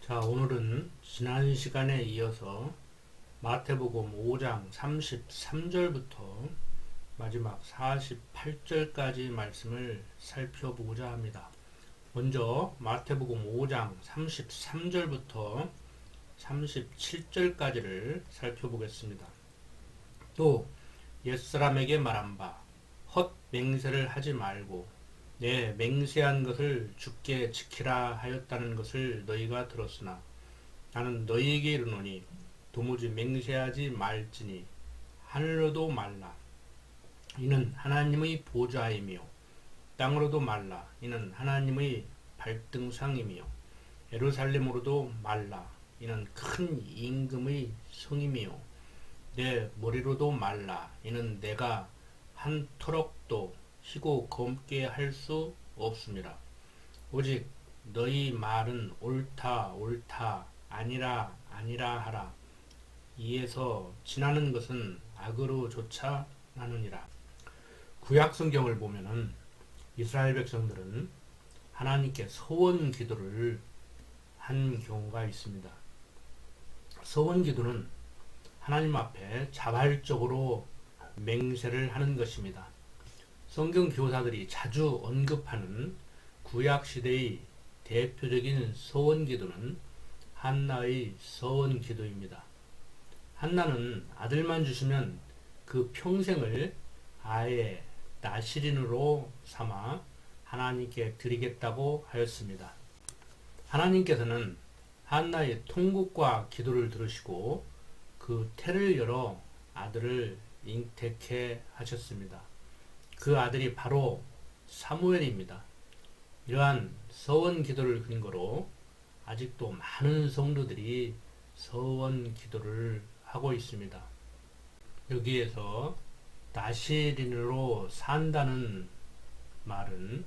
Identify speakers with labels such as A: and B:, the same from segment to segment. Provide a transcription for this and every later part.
A: 자, 오늘은 지난 시간에 이어서 마태복음 5장 33절부터 마지막 48절까지 말씀을 살펴보고자 합니다. 먼저 마태복음 5장 33절부터 37절까지를 살펴보겠습니다. 또 옛사람에게 말한 바 헛 맹세를 하지 말고 내 맹세한 것을 주께 지키라 하였다는 것을 너희가 들었으나 나는 너희에게 이르노니 도무지 맹세하지 말지니 하늘로도 말라 이는 하나님의 보좌이며 땅으로도 말라 이는 하나님의 발등상이며 예루살렘으로도 말라 이는 큰 임금의 성이며 내 머리로도 말라 이는 내가 한 토록도 희고 검게 할 수 없음이라. 오직 너희 말은 옳다 옳다 아니라 아니라 하라. 이에서 지나는 것은 악으로 조차 나느니라. 구약 성경을 보면은 이스라엘 백성들은 하나님께 서원 기도를 한 경우가 있습니다. 서원 기도는 하나님 앞에 자발적으로 맹세를 하는 것입니다. 성경 교사들이 자주 언급하는 구약 시대의 대표적인 서원 기도는 한나의 서원 기도입니다. 한나는 아들만 주시면 그 평생을 아예 나실인으로 삼아 하나님께 드리겠다고 하였습니다. 하나님께서는 한나의 통곡과 기도를 들으시고 그 태를 열어 아들을 잉태케 하셨습니다. 그 아들이 바로 사무엘입니다. 이러한 서원 기도를 근거로 아직도 많은 성도들이 서원 기도를 하고 있습니다. 여기에서 나실인으로 산다는 말은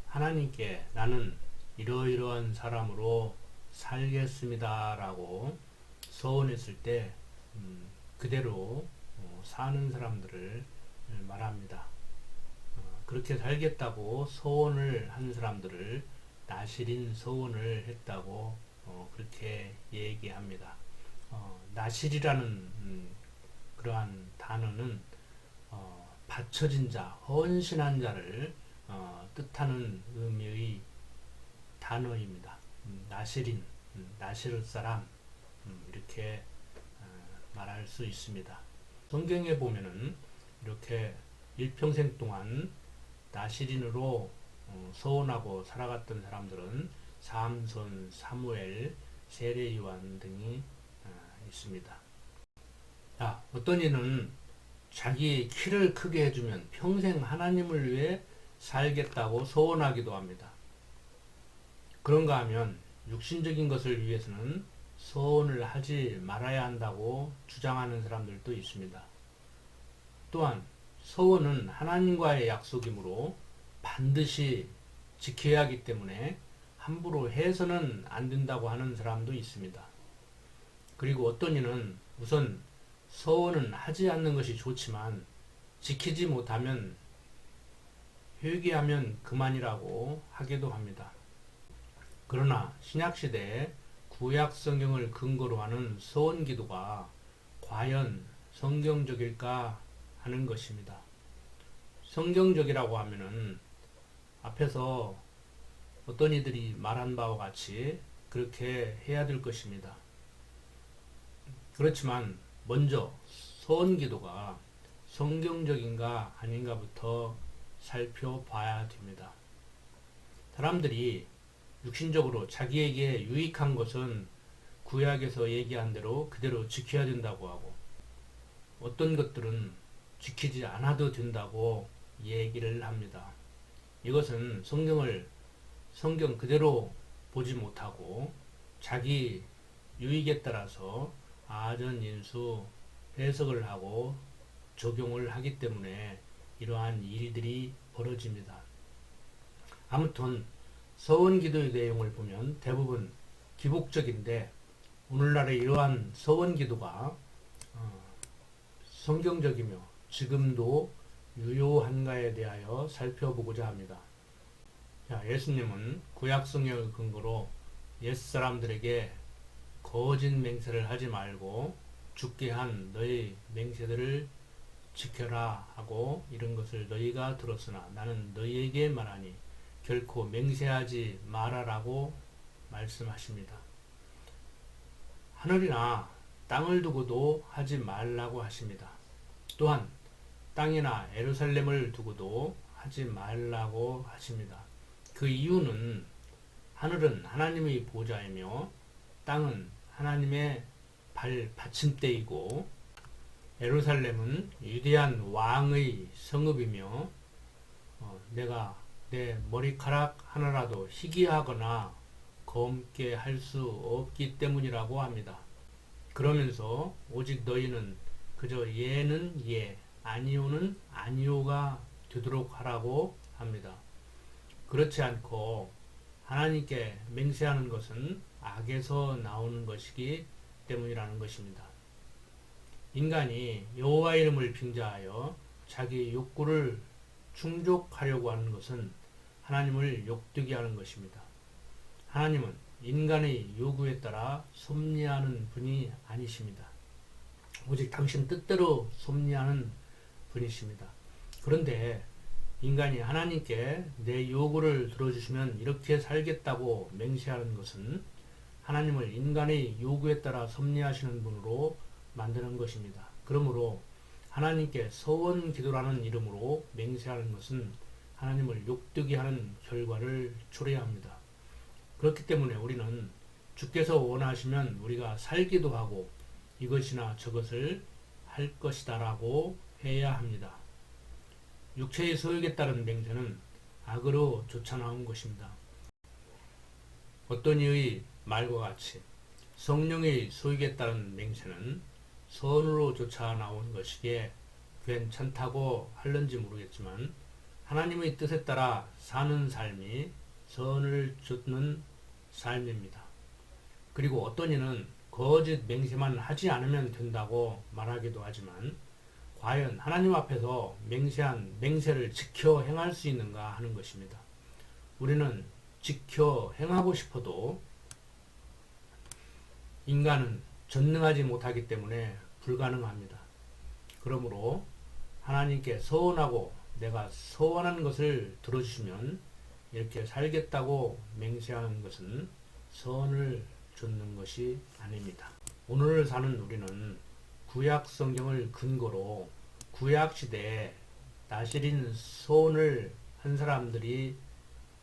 A: 하나님께 나는 이러이러한 사람으로 살겠습니다 라고 서원했을 때 그대로 사는 사람들을 말합니다. 그렇게 살겠다고 서원을 한 사람들을 나실인 서원을 했다고 그렇게 얘기합니다. 나실이라는 그러한 단어는 바쳐진 자, 헌신한 자를 뜻하는 의미의 단어입니다. 나실인, 나실 사람 이렇게 말할 수 있습니다. 성경에 보면은 이렇게 일평생 동안 나실인으로 서원하고 살아갔던 사람들은 삼손, 사무엘, 세례요한 등이 있습니다. 어떤 이는 자기의 키를 크게 해주면 평생 하나님을 위해 살겠다고 서원하기도 합니다. 그런가 하면 육신적인 것을 위해서는 서원을 하지 말아야 한다고 주장하는 사람들도 있습니다. 또한 서원은 하나님과의 약속이므로 반드시 지켜야 하기 때문에 함부로 해서는 안 된다고 하는 사람도 있습니다. 그리고 어떤 이는 우선 서원은 하지 않는 것이 좋지만 지키지 못하면 회개하면 그만이라고 하기도 합니다. 그러나 신약시대에 구약 성경을 근거로 하는 서원 기도가 과연 성경적일까 하는 것입니다. 성경적이라고 하면은 앞에서 어떤 이들이 말한 바와 같이 그렇게 해야 될 것입니다. 그렇지만 먼저 서원 기도가 성경적인가 아닌가부터 살펴봐야 됩니다. 사람들이 육신적으로 자기에게 유익한 것은 구약에서 얘기한 대로 그대로 지켜야 된다고 하고 어떤 것들은 지키지 않아도 된다고 얘기를 합니다. 이것은 성경 그대로 보지 못하고 자기 유익에 따라서 아전인수 해석을 하고 적용을 하기 때문에 이러한 일들이 벌어집니다. 아무튼 서원 기도의 내용을 보면 대부분 기복적인데 오늘날의 이러한 서원 기도가 성경적이며 지금도 유효한가에 대하여 살펴보고자 합니다. 자, 예수님은 구약 성경을 근거로 옛사람들에게 거짓 맹세를 하지 말고 죽게 한 너희 맹세들을 지켜라 하고 이런 것을 너희가 들었으나 나는 너희에게 말하니 결코 맹세하지 말아라고 말씀하십니다. 하늘이나 땅을 두고도 하지 말라고 하십니다. 또한 땅이나 예루살렘을 두고도 하지 말라고 하십니다. 그 이유는 하늘은 하나님의 보좌이며 땅은 하나님의 발 받침대이고 예루살렘은 위대한 왕의 성읍이며 내가 내 머리카락 하나라도 희귀하거나 검게 할 수 없기 때문이라고 합니다. 그러면서 오직 너희는 그저 예는 예, 아니오는 아니오가 되도록 하라고 합니다. 그렇지 않고 하나님께 맹세하는 것은 악에서 나오는 것이기 때문이라는 것입니다. 인간이 여호와 이름을 빙자하여 자기 욕구를 충족하려고 하는 것은 하나님을 욕되게 하는 것입니다. 하나님은 인간의 요구에 따라 섭리하는 분이 아니십니다. 오직 당신 뜻대로 섭리하는 분이십니다. 그런데 인간이 하나님께 내 요구를 들어주시면 이렇게 살겠다고 맹세하는 것은 하나님을 인간의 요구에 따라 섭리하시는 분으로 만드는 것입니다. 그러므로 하나님께 서원 기도라는 이름으로 맹세하는 것은 하나님을 욕되게 하는 결과를 초래합니다. 그렇기 때문에 우리는 주께서 원하시면 우리가 살기도 하고 이것이나 저것을 할 것이다 라고 해야 합니다. 육체의 소욕에 따른 맹세는 악으로 쫓아나온 것입니다. 어떤 이의 말과 같이 성령의 소욕에 따른 맹세는 선으로 쫓아나온 것이기에 괜찮다고 할는지 모르겠지만 하나님의 뜻에 따라 사는 삶이 선을 쫓는 삶입니다. 그리고 어떤 이는 거짓 맹세만 하지 않으면 된다고 말하기도 하지만 과연 하나님 앞에서 맹세한 맹세를 지켜 행할 수 있는가 하는 것입니다. 우리는 지켜 행하고 싶어도 인간은 전능하지 못하기 때문에 불가능합니다. 그러므로 하나님께 서원하고 내가 서원한 것을 들어주시면 이렇게 살겠다고 맹세하는 것은 선을 좇는 것이 아닙니다. 오늘 사는 우리는 구약 성경을 근거로 구약 시대에 나시린 서원을 한 사람들이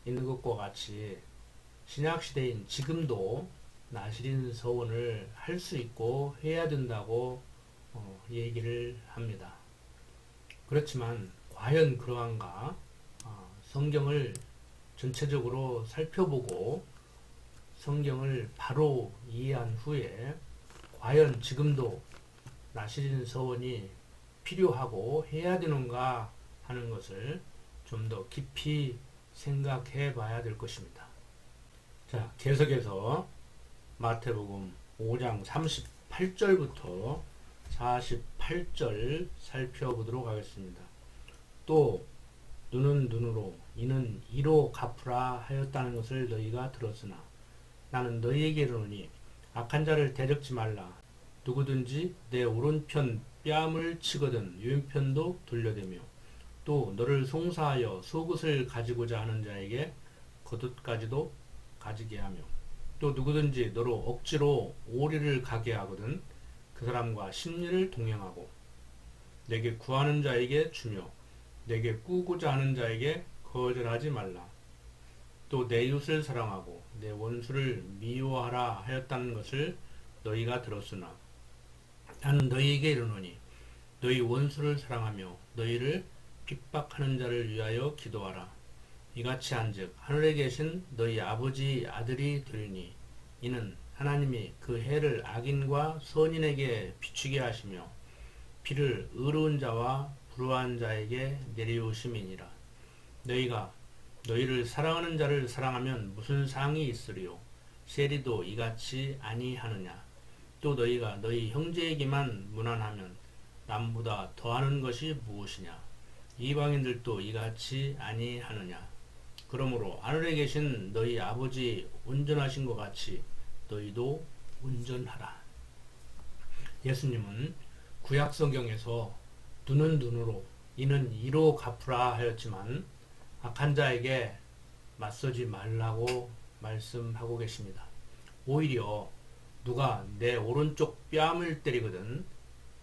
A: 있는 것과 같이 신약 시대인 지금도 나시린 서원을 할 수 있고 해야 된다고 얘기를 합니다. 그렇지만 과연 그러한가? 성경을 전체적으로 살펴보고 성경을 바로 이해한 후에 과연 지금도 나시린 서원이 필요하고 해야 되는가 하는 것을 좀 더 깊이 생각해 봐야 될 것입니다. 자, 계속해서 마태복음 5장 38절부터 48절 살펴보도록 하겠습니다. 또 눈은 눈으로 이는 이로 갚으라 하였다는 것을 너희가 들었으나 나는 너희에게 이르노니 악한 자를 대적지 말라. 누구든지 내 오른편 뺨을 치거든 왼편도 돌려대며 또 너를 송사하여 속옷을 가지고자 하는 자에게 겉옷까지도 가지게 하며 또 누구든지 너로 억지로 오리를 가게 하거든 그 사람과 심리를 동행하고 내게 구하는 자에게 주며 내게 꾸고자 하는 자에게 거절하지 말라. 또 내 이웃을 사랑하고 내 원수를 미워하라 하였다는 것을 너희가 들었으나 나는 너희에게 이르노니 너희 원수를 사랑하며 너희를 핍박하는 자를 위하여 기도하라. 이같이 한즉 하늘에 계신 너희 아버지 아들이 되리니 이는 하나님이 그 해를 악인과 선인에게 비추게 하시며 비를 의로운 자와 불의한 자에게 내리우심이니라. 너희가 너희를 사랑하는 자를 사랑하면 무슨 상이 있으리요? 세리도 이같이 아니하느냐? 또 너희가 너희 형제에게만 무난하면 남보다 더하는 것이 무엇이냐? 이방인들도 이같이 아니하느냐? 그러므로 하늘에 계신 너희 아버지 온전하신 것 같이 너희도 온전하라. 예수님은 구약 성경에서 눈은 눈으로 이는 이로 갚으라 하였지만 악한 자에게 맞서지 말라고 말씀하고 계십니다. 오히려 누가 내 오른쪽 뺨을 때리거든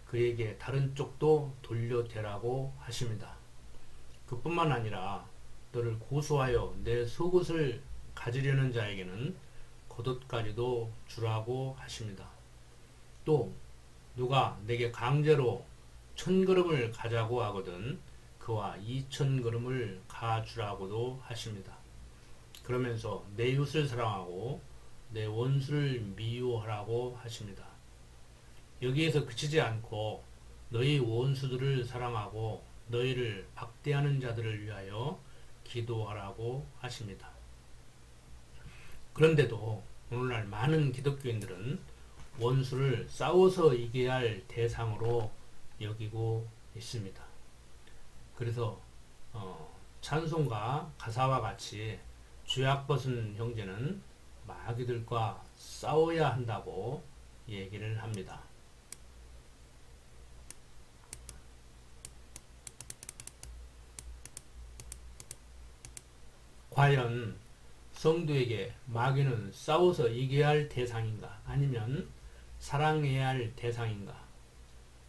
A: 그에게 다른 쪽도 돌려대라고 하십니다. 그뿐만 아니라 너를 고소하여 내 속옷을 가지려는 자에게는 겉옷까지도 주라고 하십니다. 또 누가 내게 강제로 1000걸음을 가자고 하거든 그와 2000걸음을 가주라고도 하십니다. 그러면서 내 이웃을 사랑하고 내 원수를 미워하라고 하십니다. 여기에서 그치지 않고 너희 원수들을 사랑하고 너희를 박대하는 자들을 위하여 기도하라고 하십니다. 그런데도 오늘날 많은 기독교인들은 원수를 싸워서 이겨야 할 대상으로 여기고 있습니다. 그래서 찬송가 가사와 같이 죄악 벗은 형제는 마귀들과 싸워야 한다고 얘기를 합니다. 과연 성도에게 마귀는 싸워서 이겨야 할 대상인가? 아니면 사랑해야 할 대상인가?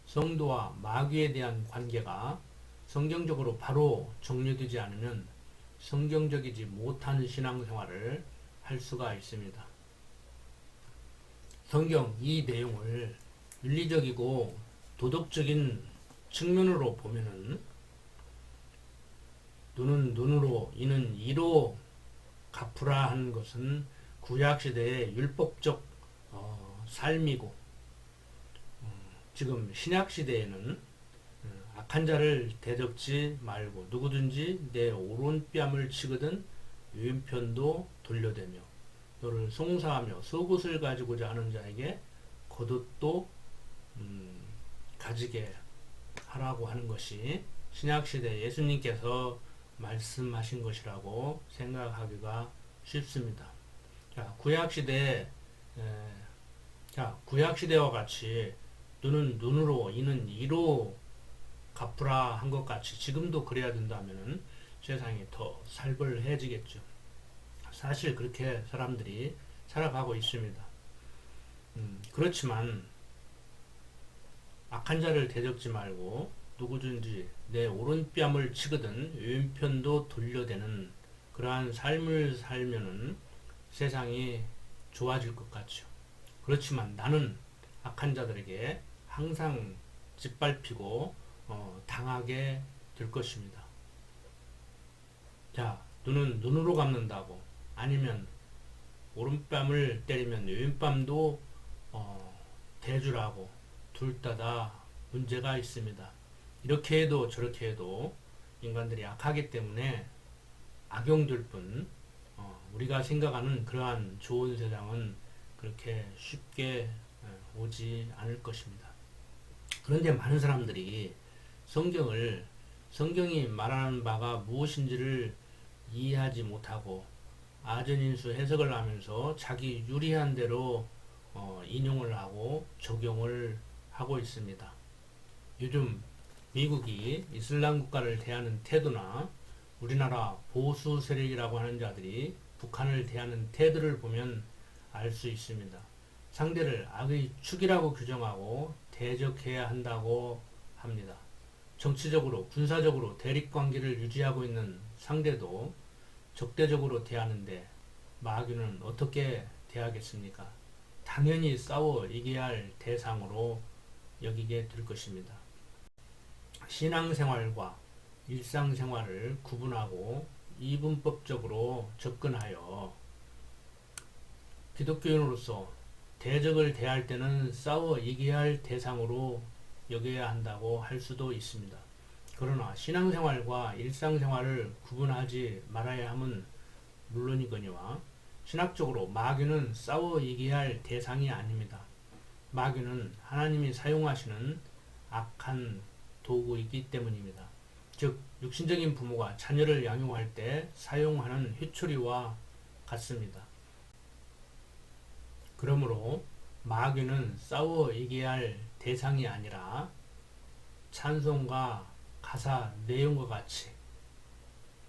A: 성도와 마귀에 대한 관계가 성경적으로 바로 정리되지 않으면 성경적이지 못한 신앙생활을 할 수가 있습니다. 성경 이 내용을 윤리적이고 도덕적인 측면으로 보면은 눈은 눈으로 이는 이로 갚으라 하는 것은 구약시대의 율법적 삶이고 지금 신약시대에는 악한 자를 대적지 말고 누구든지 내 오른뺨을 치거든 왼편도 돌려대며 너를 송사하며 속옷을 가지고자 하는 자에게 겉옷도 가지게 하라고 하는 것이 신약시대 예수님께서 말씀하신 것이라고 생각하기가 쉽습니다. 구약시대와 같이 눈은 눈으로 이는 이로 갚으라 한 것 같이 지금도 그래야 된다면 세상이 더 살벌해지겠죠. 사실 그렇게 사람들이 살아가고 있습니다. 그렇지만 악한 자를 대적지 말고 누구든지 내 오른뺨을 치거든 왼편도 돌려대는 그러한 삶을 살면은 세상이 좋아질 것 같죠. 그렇지만 나는 악한 자들에게 항상 짓밟히고 당하게 될 것입니다. 자, 눈은 눈으로 갚는다고 아니면 오른뺨을 때리면 왼뺨도 대주라고 둘 다 문제가 있습니다. 이렇게 해도 저렇게 해도 인간들이 악하기 때문에 악용될 뿐 우리가 생각하는 그러한 좋은 세상은 그렇게 쉽게 오지 않을 것입니다. 그런데 많은 사람들이 성경이 말하는 바가 무엇인지를 이해하지 못하고 아전인수 해석을 하면서 자기 유리한 대로 인용을 하고 적용을 하고 있습니다. 요즘 미국이 이슬람 국가를 대하는 태도나 우리나라 보수 세력이라고 하는 자들이 북한을 대하는 태도를 보면 알 수 있습니다. 상대를 악의 축이라고 규정하고 대적해야 한다고 합니다. 정치적으로 군사적으로 대립관계를 유지하고 있는 상대도 적대적으로 대하는데 마귀는 어떻게 대하겠습니까? 당연히 싸워 이겨야 할 대상으로 여기게 될 것입니다. 신앙생활과 일상생활을 구분하고 이분법적으로 접근하여 기독교인으로서 대적을 대할 때는 싸워 이겨야 할 대상으로 여겨야 한다고 할 수도 있습니다. 그러나 신앙생활과 일상생활을 구분하지 말아야 함은 물론이거니와 신학적으로 마귀는 싸워 이겨야 할 대상이 아닙니다. 마귀는 하나님이 사용하시는 악한 도구이기 때문입니다. 즉 육신적인 부모가 자녀를 양육할 때 사용하는 회초리와 같습니다. 그러므로 마귀는 싸워 이겨야 할 대상이 아니라 찬송과 가사 내용과 같이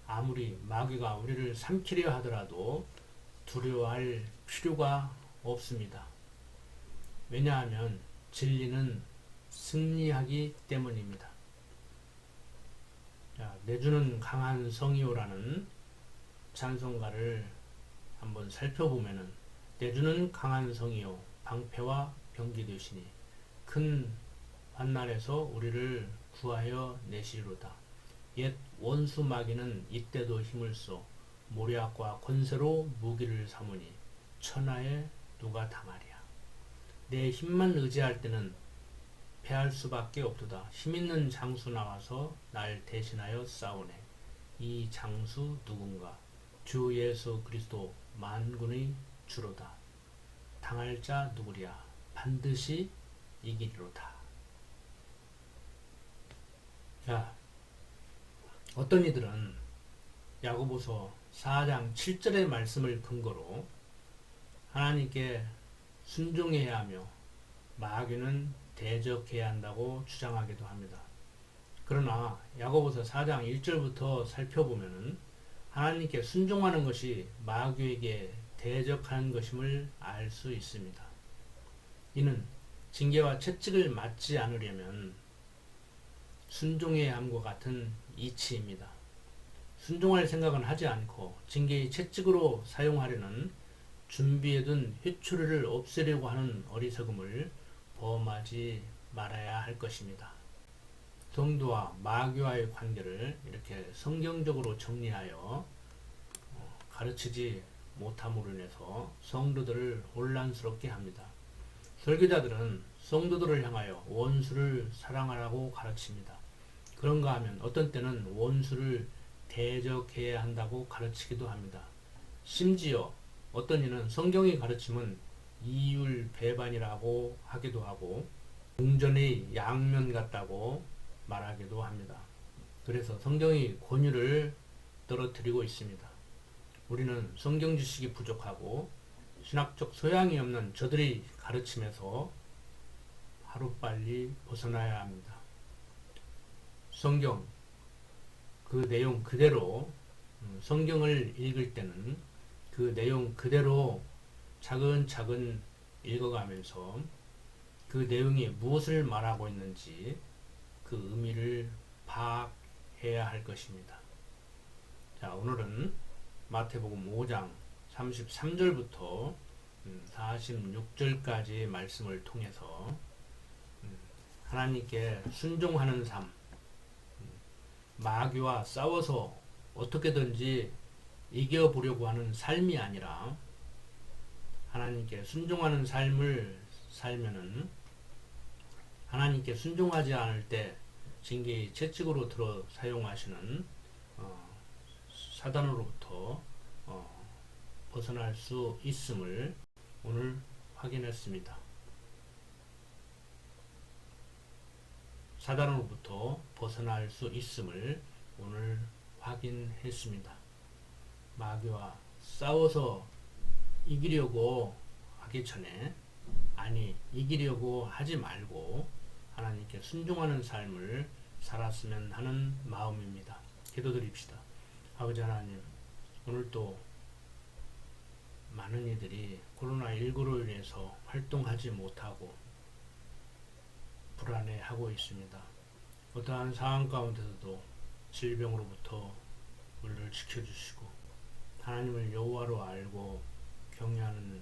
A: 아무리 마귀가 우리를 삼키려 하더라도 두려워할 필요가 없습니다. 왜냐하면 진리는 승리하기 때문입니다. 자, 내주는 강한 성이요라는 찬송가를 한번 살펴보면은 내주는 강한 성이요 방패와 병기 되시니 큰 환난에서 우리를 구하여 내시리로다. 옛 원수 마귀는 이때도 힘을 써 모략과 권세로 무기를 삼으니 천하에 누가 당하랴. 내 힘만 의지할 때는 패할 수밖에 없도다. 힘있는 장수 나와서 날 대신하여 싸우네. 이 장수 누군가? 주 예수 그리스도 만군의 주로다. 당할 자 누구랴? 반드시 이기리로다. 자, 어떤 이들은 야고보서 4장 7절의 말씀을 근거로 하나님께 순종해야 하며 마귀는 대적해야 한다고 주장하기도 합니다. 그러나 야고보서 4장 1절부터 살펴보면 하나님께 순종하는 것이 마귀에게 대적하는 것임을 알 수 있습니다. 이는 징계와 채찍을 맞지 않으려면 순종해야 함과 같은 이치입니다. 순종할 생각은 하지 않고 징계의 채찍으로 사용하려는 준비해둔 회초리를 없애려고 하는 어리석음을 범하지 말아야 할 것입니다. 성도와 마귀와의 관계를 이렇게 성경적으로 정리하여 가르치지 못함으로 인해서 성도들을 혼란스럽게 합니다. 설교자들은 성도들을 향하여 원수를 사랑하라고 가르칩니다. 그런가 하면 어떤 때는 원수를 대적해야 한다고 가르치기도 합니다. 심지어 어떤 이는 성경이 가르침은 이율 배반이라고 하기도 하고 동전의 양면 같다고 말하기도 합니다. 그래서 성경의 권유를 떨어뜨리고 있습니다. 우리는 성경 지식이 부족하고 신학적 소양이 없는 저들의 가르침에서 하루빨리 벗어나야 합니다. 성경 그 내용 그대로 성경을 읽을 때는 그 내용 그대로 차근차근 읽어가면서 그 내용이 무엇을 말하고 있는지 그 의미를 파악해야 할 것입니다. 자, 오늘은 마태복음 5장 33절부터 46절까지 말씀을 통해서 하나님께 순종하는 삶, 마귀와 싸워서 어떻게든지 이겨보려고 하는 삶이 아니라 하나님께 순종하는 삶을 살면은 하나님께 순종하지 않을 때 징계의 채찍으로 들어 사용하시는 사단으로부터 벗어날 수 있음을 오늘 확인했습니다. 사단으로부터 벗어날 수 있음을 오늘 확인했습니다. 마귀와 싸워서 이기려고 하기 전에 이기려고 하지 말고 하나님께 순종하는 삶을 살았으면 하는 마음입니다. 기도드립시다. 아버지 하나님, 오늘도 많은 이들이 코로나19로 인해서 활동하지 못하고 불안해하고 있습니다. 어떠한 상황 가운데서도 질병으로부터 우리를 지켜주시고 하나님을 여호와로 알고 경외하는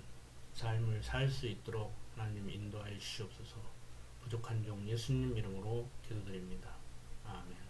A: 삶을 살 수 있도록 하나님 인도하여 주시옵소서. 부족한 종 예수님 이름으로 기도드립니다. 아멘.